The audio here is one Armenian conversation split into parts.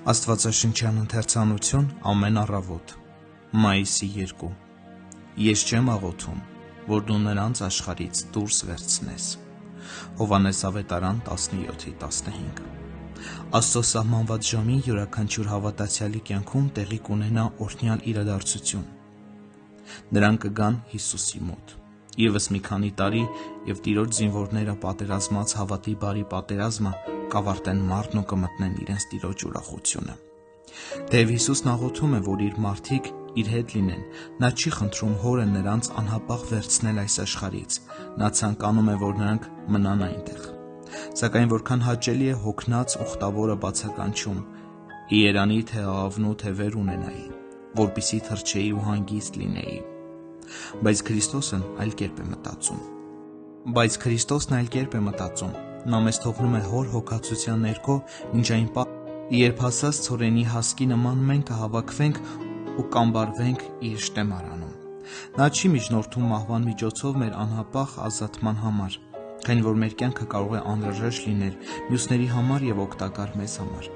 Աստվածաշնչյան ընթերցանություն ամեն առավոտ Մայիսի 2 Ես չեմ աղոթում, որ դու նրանց աշխարհից դուրս վերցնես։ Հովհաննես ավետարան 17:15 Աստծո սահմանված ժամի յուրաքանչյուր հավատացյալի կյանքում տեղի կունենա օրհնյալ իրադարձություն։ Նրանք կգան Հիսուսի մոտ։ Եվս մի քանի տարի և Տիրոջ զինվորները պատերազմած հավատի բարի պատերազմը կավարտեն մարտն ու կմտնեն իրենց Տիրոջ ուրախությունը։ Թեև Հիսուսն աղոթում է, որ իր մարդիկ իր հետ լինեն, նա չի խնդրում Հորը նրանց անհապաղ վերցնել այս աշխարհից, նա ցանկանում է, որ նրանք մնան այնտեղ։ Սակայն որքան հաճելի է հոգնած ուխտավորը բացականչում, երանի թե աղավնու թե վեր ունենայի, որպեսզի թրջեի ու հանգիստ լինեի։ Բայց Քրիստոսն այլ կերպ է մտածում։ Նա մեզ թողնում է Հոր հոգացության ներքո մինչ այն պահ, երբ հասած ցորենի հասկի նման մենք կհավաքվենք ու կամբարվենք իր շտեմարանում։ Նա չի միջնորդում մահվան միջոցով մեր անհապաղ ազատման համար, քանի որ մեր կյանքը կարող է անհրաժեշտ լինել մյուսների համար և օգտակար մեզ համար։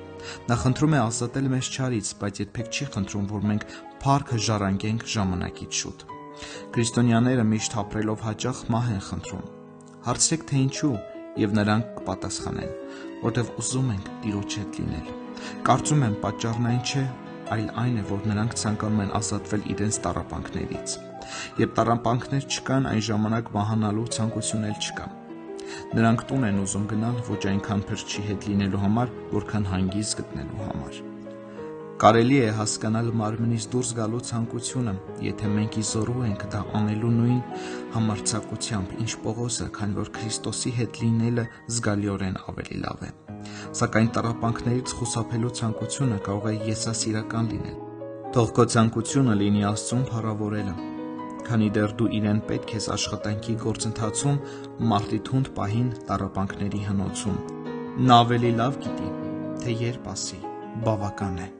Նա խնդրում է ազատել մեզ չարից, բայց երբեք չի խնդրում, որ մենք փառքը ժառանգենք ժամանակից շուտ։ Քրիստոնյաները միշտ ապրելով հաճախ մահ են խնդրում։ Հարցրեք, թե ինչու, և նրանք կպատասխանեն, որտև ուզում ենք Տիրոջ հետ լինել։ Կարծում եմ, պատճառն այն չէ, այլ այն է, որ նրանք ցանկանում են ազատվել իրենց տառապանքներից։ Երբ տառապանքներ չկան, այն ժամանակ մահանալու ցանկություն էլ չկա։ Նրանք տուն են ուզում գնալ ոչ այնքան փրկչի հետ լինելու համար, որքան հանգիստ գտնելու համար։ Կարելի է հասկանալ մարմնից դուրս գալու ցանկությունը, եթե մենք ի զորու ենք դա անելու նույն համարձակությամբ, ինչ Պողոսը, քանի որ Քրիստոսի հետ լինելը զգալիորեն ավելի լավ է։ Սակայն տառապանքներից խուսափելու ցանկությունը կարող է եսասիրական լինել։ Թող քո ցանկությունը լինի Աստծուն փառավորելը, քանի դեռ դու իրեն պետք ես աշխատանքի գործընթացում մարտի թունդ պահին տառապանքների հնոցում։ Նա ավելի լավ գիտի, թե երբ ասի՝ բավական է։